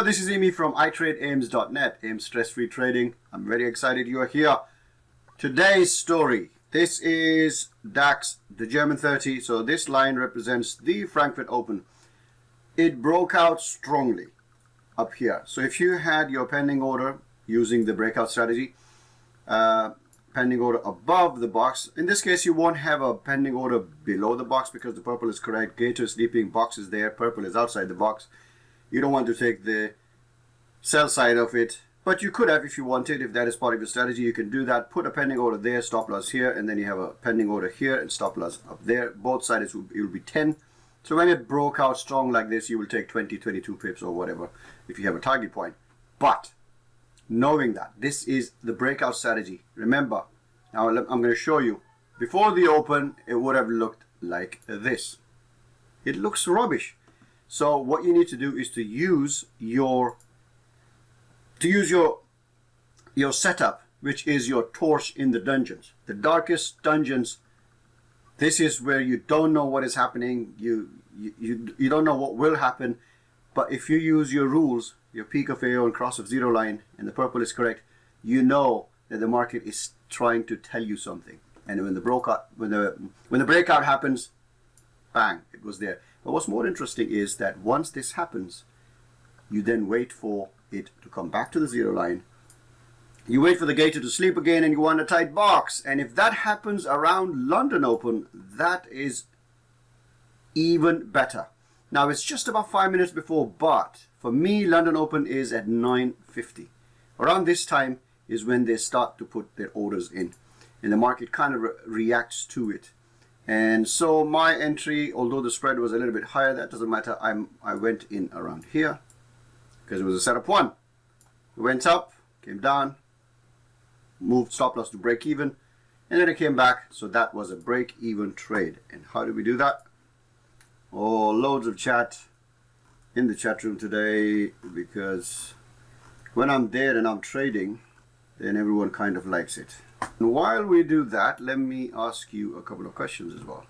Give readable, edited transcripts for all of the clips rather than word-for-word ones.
this is Amy from iTradeAIMS.net, AIMS Stress-Free Trading. I'm very excited you are here. Today's story. This is DAX, the German 30. So this line represents the Frankfurt Open. It broke out strongly up here. So if you had your pending order using the breakout strategy, pending order above the box, in this case you won't have a pending order below the box because the purple is correct. Gator is sleeping, box is there, purple is outside the box. You don't want to take the sell side of it, but you could have if you wanted. If that is part of your strategy, you can do that. Put a pending order there, stop loss here, and then you have a pending order here and stop loss up there. Both sides it will be 10. So when it broke out strong like this, you will take 20, 22 pips or whatever if you have a target point. But knowing that this is the breakout strategy, remember, now I'm going to show you. Before the open, it would have looked like this. It looks rubbish. So what you need to do is to use your setup, which is your torch in the dungeons. The darkest dungeons, this is where you don't know what is happening. You don't know what will happen. But if you use your rules, your peak of AO and cross of zero line, and the purple is correct, you know that the market is trying to tell you something. And when the breakout happens, bang, it was there. But what's more interesting is that once this happens, you then wait for it to come back to the zero line. You wait for the gator to sleep again and you want a tight box. And if that happens around London Open, that is even better. Now it's just about 5 minutes before, but for me, London Open is at 9:50. Around this time is when they start to put their orders in. And the market kind of reacts to it. And so my entry, although the spread was a little bit higher, that doesn't matter. I went in around here because it was a setup one. It went up, came down, moved stop loss to break even, and then it came back. So that was a break even trade. And how did we do that? Oh, loads of chat in the chat room today, because when I'm there and I'm trading, then everyone kind of likes it. And while we do that, let me ask you a couple of questions as well.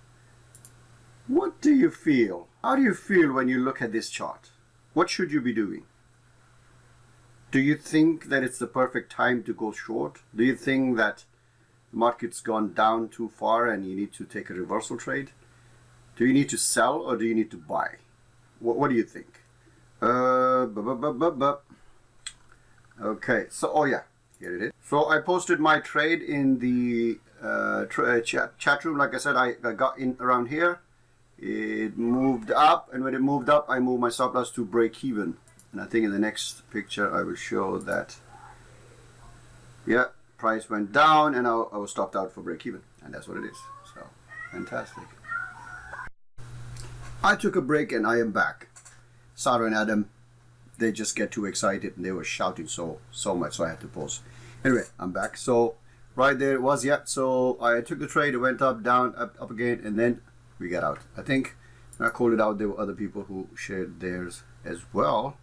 What do you feel? How do you feel when you look at this chart? What should you be doing? Do you think that it's the perfect time to go short? Do you think that the market's gone down too far and you need to take a reversal trade? Do you need to sell or do you need to buy? What do you think? Okay, so, oh yeah. Here it is. So I posted my trade in the chat room. Like I said, I got in around here. It moved up, and when it moved up, I moved my stop loss to break even. And I think in the next picture, I will show that. Yeah, price went down, and I was stopped out for break even, and that's what it is. So fantastic. I took a break, and I am back. Sarah and Adam, they just get too excited and they were shouting so much, so I had to pause. Anyway, I'm back. So right there it was. Yeah, so I took the trade, it went up, down, up again, and then we got out. I think when I called it out, there were other people who shared theirs as well.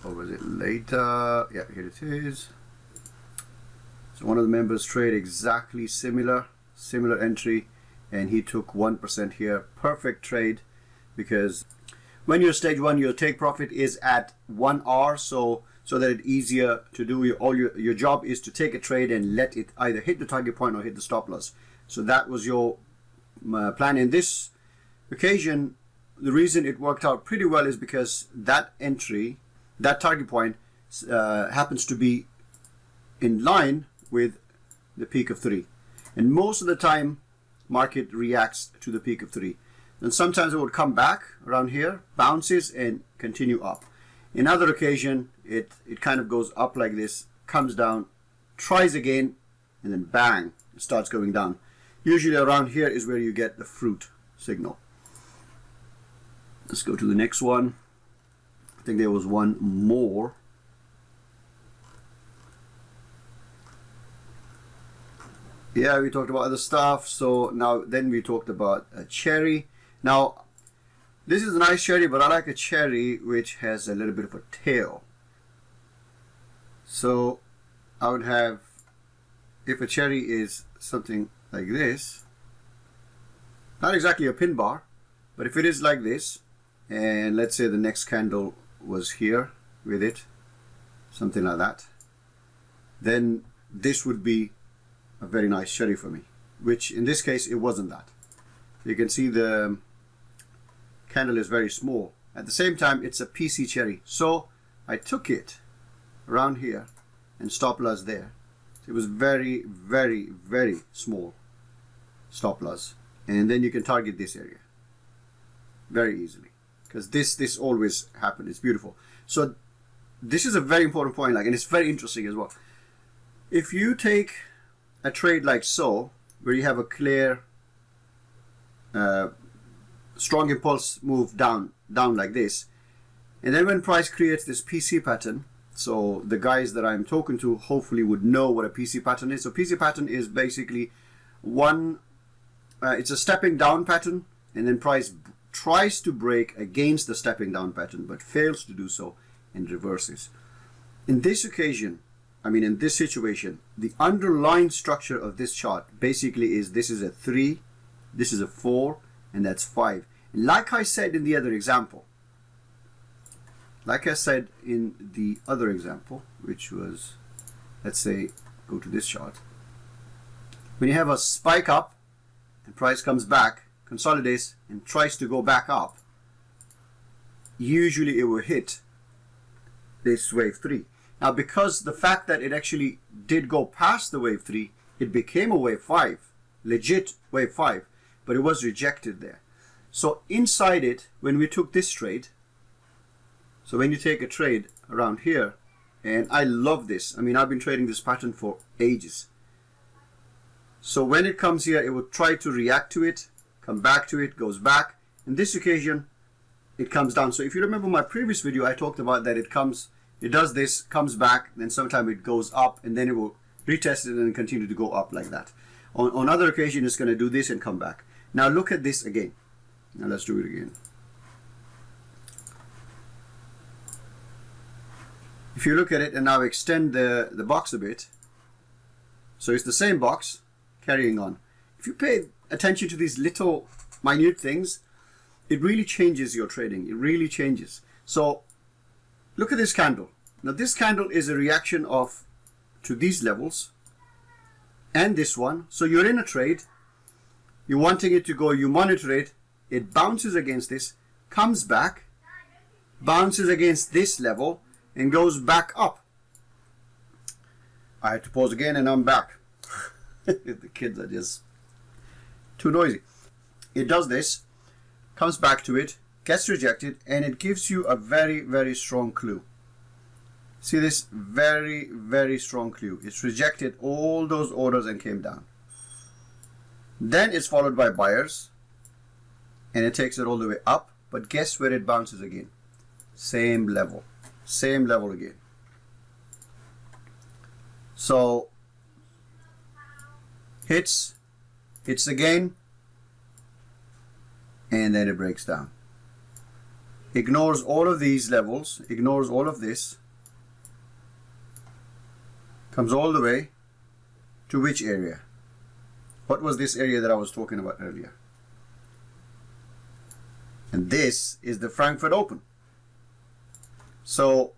Or was it later? Yeah, here it is. So one of the members trade exactly similar entry, and he took 1% here. Perfect trade, because when you're stage one, your take profit is at 1 hour, so that it's easier to do. Your job is to take a trade and let it either hit the target point or hit the stop loss. So that was your plan. In this occasion, the reason it worked out pretty well is because that entry, that target point, happens to be in line with the peak of 3. And most of the time, market reacts to the peak of 3. And sometimes it would come back around here, bounces, and continue up. In other occasion, it kind of goes up like this, comes down, tries again, and then bang, it starts going down. Usually around here is where you get the fruit signal. Let's go to the next one. I think there was one more. Yeah, we talked about other stuff. So now then we talked about a cherry. Now, this is a nice cherry, but I like a cherry which has a little bit of a tail. So I would have, if a cherry is something like this, not exactly a pin bar, but if it is like this, and let's say the next candle was here with it, something like that, then this would be a very nice cherry for me, which in this case it wasn't that. You can see the candle is very small. At the same time, it's a PC cherry, so I took it around here and stop loss there. It was very, very, very small stop loss, and then you can target this area very easily, because this always happens. It's beautiful. So this is a very important point, and it's very interesting as well. If you take a trade like so, where you have a clear strong impulse move down like this, and then when price creates this PC pattern, so the guys that I'm talking to hopefully would know what a PC pattern is. So PC pattern is basically it's a stepping down pattern, and then price tries to break against the stepping down pattern but fails to do so and reverses. In this occasion, in this situation, the underlying structure of this chart basically is this is a 3, this is a 4, and that's 5. Like I said in the other example, which was, let's say, go to this chart. When you have a spike up and price comes back, consolidates and tries to go back up, usually it will hit this wave 3. Now, because the fact that it actually did go past the wave 3, it became a wave 5, legit wave 5, but it was rejected there. So inside it, when we took this trade, so when you take a trade around here, and I love this. I've been trading this pattern for ages. So when it comes here, it will try to react to it, come back to it, goes back. In this occasion, it comes down. So if you remember my previous video, I talked about that it does this, comes back, then sometime it goes up, and then it will retest it and continue to go up like that. On other occasion, it's going to do this and come back. Now look at this again. Now let's do it again. If you look at it and now extend the box a bit, so it's the same box carrying on. If you pay attention to these little minute things, it really changes your trading. It really changes. So look at this candle. Now this candle is a reaction to these levels and this one. So you're in a trade, you're wanting it to go, you monitor it, it bounces against this, comes back, bounces against this level, and goes back up. I had to pause again and I'm back. The kids are just too noisy. It does this, comes back to it, gets rejected, and it gives you a very, very strong clue. See this? Very, very strong clue. It's rejected all those orders and came down. Then it's followed by buyers, and it takes it all the way up, but guess where it bounces again? Same level. Same level again. So hits again, and then it breaks down. Ignores all of these levels, ignores all of this, comes all the way to which area? What was this area that I was talking about earlier? And this is the Frankfurt Open. So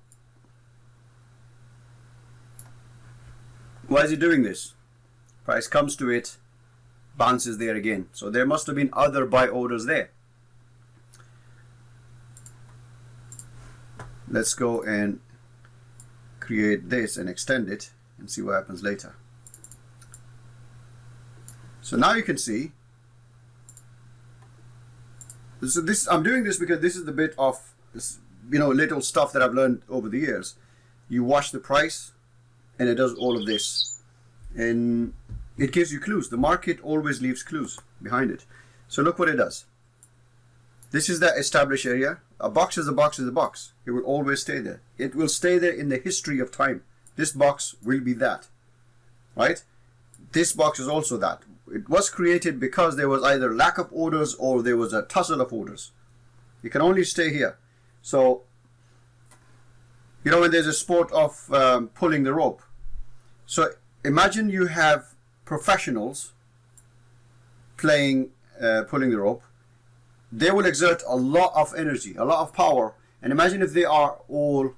why is he doing this? Price comes to it, bounces there again. So there must have been other buy orders there. Let's go and create this and extend it and see what happens later. So now you can see. So this, I'm doing this because this is the bit of, little stuff that I've learned over the years. You watch the price and it does all of this, and it gives you clues. The market always leaves clues behind it. So look what it does. This is the established area. A box is a box is a box. It will always stay there. It will stay there in the history of time. This box will be that, right? This box is also that. It was created because there was either lack of orders or there was a tussle of orders. You can only stay here. So, when there's a sport of pulling the rope. So imagine you have professionals playing pulling the rope. they will exert a lot of energy, a lot of power. And imagine if they are all,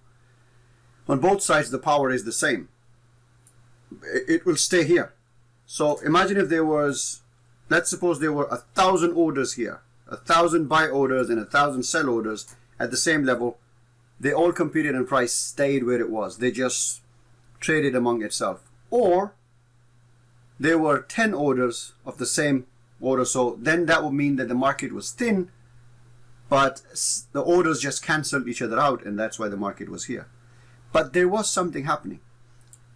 on both sides the power is the same. It will stay here. So imagine if there was, let's suppose there were 1,000 orders here, 1,000 buy orders and 1,000 sell orders at the same level. They all competed and price stayed where it was. They just traded among itself. Or there were 10 orders of the same order. So then that would mean that the market was thin, but the orders just canceled each other out, and that's why the market was here. But there was something happening.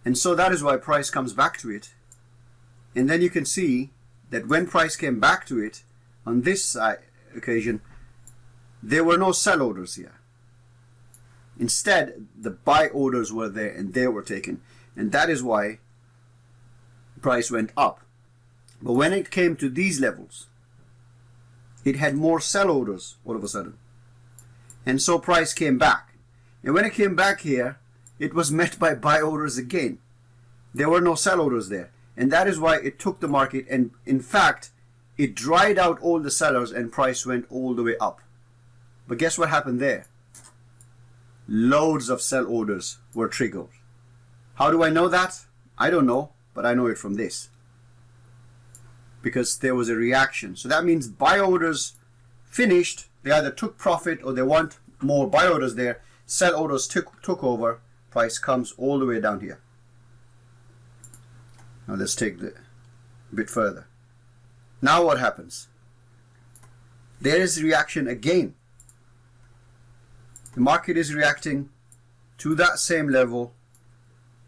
And so that is why price comes back to it. And then you can see that when price came back to it, on this occasion, there were no sell orders here. Instead, the buy orders were there and they were taken. And that is why price went up. But when it came to these levels, it had more sell orders all of a sudden. And so price came back. And when it came back here, it was met by buy orders again. There were no sell orders there. And that is why it took the market, and in fact, it dried out all the sellers and price went all the way up. But guess what happened there? Loads of sell orders were triggered. How do I know that? I don't know, but I know it from this. Because there was a reaction. So that means buy orders finished. They either took profit or they want more buy orders there. Sell orders took over. Price comes all the way down here. Now let's take the bit further. Now what happens? There is reaction again. The market is reacting to that same level,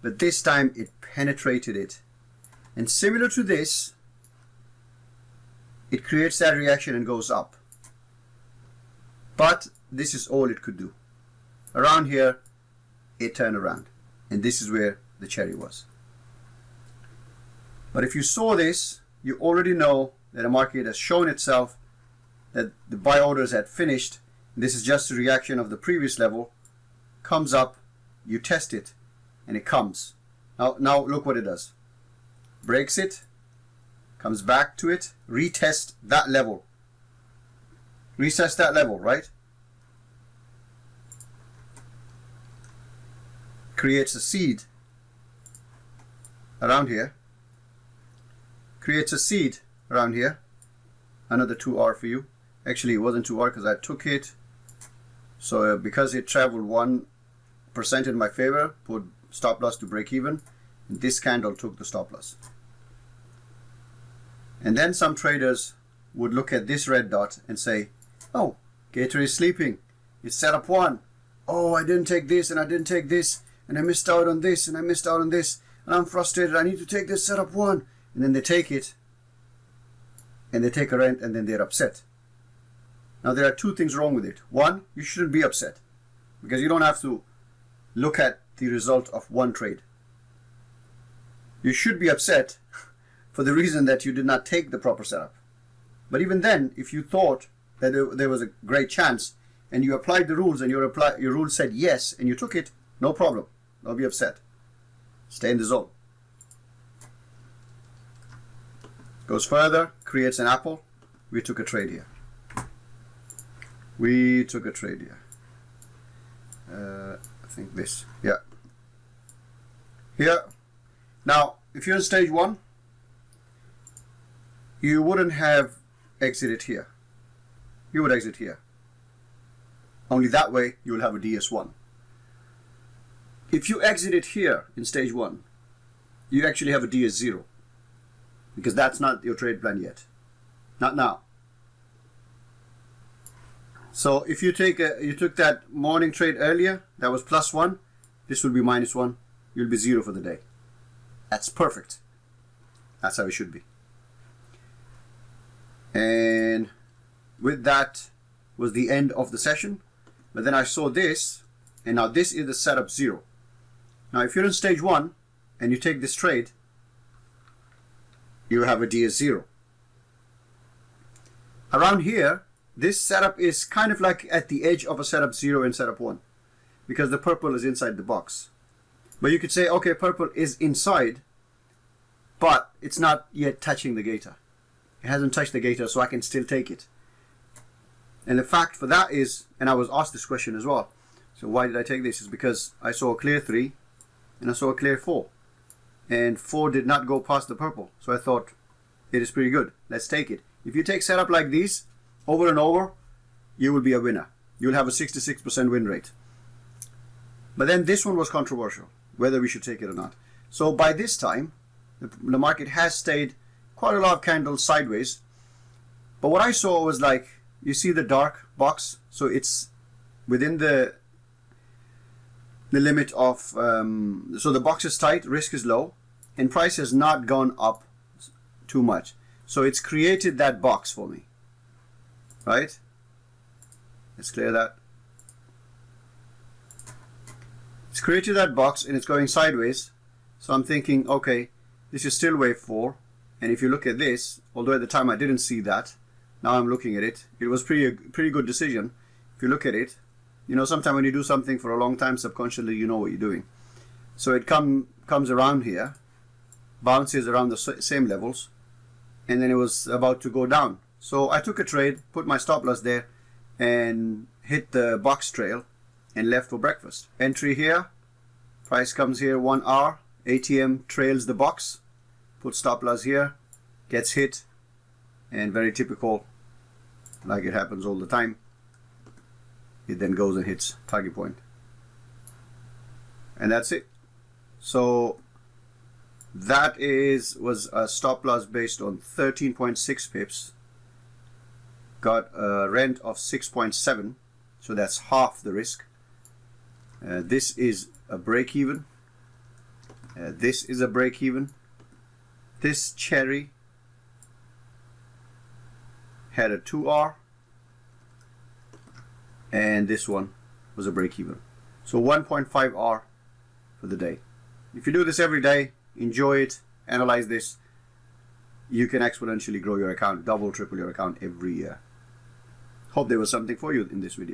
but this time it penetrated it. And similar to this, it creates that reaction and goes up. But this is all it could do. Around here, it turned around. And this is where the cherry was. But if you saw this, you already know that the market has shown itself that the buy orders had finished. This is just a reaction of the previous level. Comes up, you test it, and it comes. Now look what it does. Breaks it, comes back to it, retest that level. Retest that level, right? Creates a seed around here. Creates a seed around here. Another 2R for you. Actually, it wasn't 2R because I took it. So because it traveled 1% in my favor, put stop loss to break even. And this candle took the stop loss. And then some traders would look at this red dot and say, oh, Gator is sleeping. It's setup 1. Oh, I didn't take this and I didn't take this. And I missed out on this and I missed out on this. And I'm frustrated. I need to take this setup 1. And then they take it. And they take a rent and then they're upset. Now there are two things wrong with it. One, you shouldn't be upset. Because you don't have to look at the result of one trade. You should be upset for the reason that you did not take the proper setup. But even then, if you thought that there was a great chance and you applied the rules and your rule said yes and you took it, no problem. Don't be upset. Stay in the zone. Goes further, creates an apple. We took a trade here. We took a trade here. I think this. Yeah. Here. Now, if you're in stage 1, you wouldn't have exited here. You would exit here. Only that way you will have a DS1. If you exited here in stage 1, you actually have a DS0. Because that's not your trade plan yet. Not now. So if you took that morning trade earlier, that was +1, this will be -1. You'll be 0 for the day. That's perfect. That's how it should be. And with that was the end of the session. But then I saw this, and now this is the setup 0. Now if you're in stage 1 and you take this trade, you have a DS0. Around here, this setup is kind of like at the edge of a setup 0 and setup 1 because the purple is inside the box. But you could say, okay, purple is inside, but it's not yet touching the gator. It hasn't touched the gator, so I can still take it. And the fact for that is, and I was asked this question as well, so why did I take this? Is because I saw a clear 3 and I saw a clear 4. And 4 did not go past the purple. So I thought, it is pretty good. Let's take it. If you take setup like these over and over, you will be a winner. You'll have a 66% win rate. But then this one was controversial, whether we should take it or not. So by this time, the market has stayed quite a lot of candles sideways. But what I saw was like, you see the dark box? So it's within the limit of, so the box is tight, risk is low, and price has not gone up too much. So it's created that box for me, right? Let's clear that. It's created that box and it's going sideways. So I'm thinking, okay, this is still wave 4. And if you look at this, although at the time I didn't see that, now I'm looking at it. It was pretty good decision. If you look at it, you know, sometimes when you do something for a long time, subconsciously you know what you're doing. So it comes around here, bounces around the same levels, and then it was about to go down. So I took a trade, put my stop loss there, and hit the box trail and left for breakfast. Entry here, price comes here 1 hour, ATM trails the box, put stop loss here, gets hit, and very typical, like it happens all the time, it then goes and hits target point. And that's it. So that was a stop loss based on 13.6 pips. Got a rent of 6.7, so that's half the risk. This is a break even. This is a break even. This cherry had a 2R, and this one was a break even. So 1.5R for the day. If you do this every day, enjoy it, analyze this, you can exponentially grow your account, double, triple your account every year. Hope there was something for you in this video.